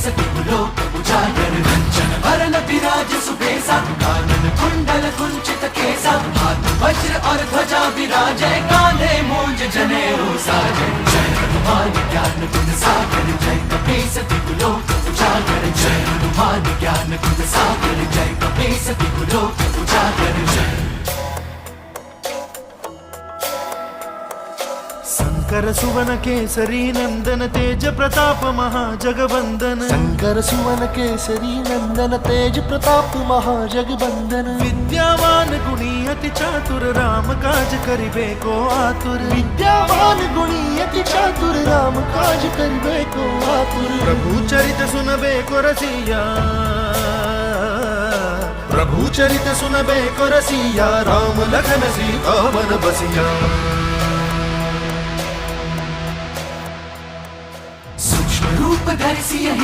सती लोक उजागर रंजन वरण विराज सुबेसा कानन कुंडल कुंचित केसा हाथ वज्र और ध्वजा विराजे कांधे मूंज जनेऊ साजे जय हनुमान ज्ञान गुण सागर जय कपीसति लोक उजागर जय हनुमान ज्ञान गुण सागर जय कपीसति लोक उजागर जय। शंकर सुवन केसरी नंदन तेज प्रताप महाजगवंदन शंकर सुवन केसरी नंदन तेज प्रताप महाजगवंदन विद्यावान गुणी अति चातुर राम काज करिबे को आतुर विद्यावान गुणी अति चातुर राम काज करिबे को आतुर प्रभु चरित सुनबे को रसिया प्रभु चरित सुनबे को रसिया राम लखन सीता मन बसिया सूक्ष्म रूप धरि सियहि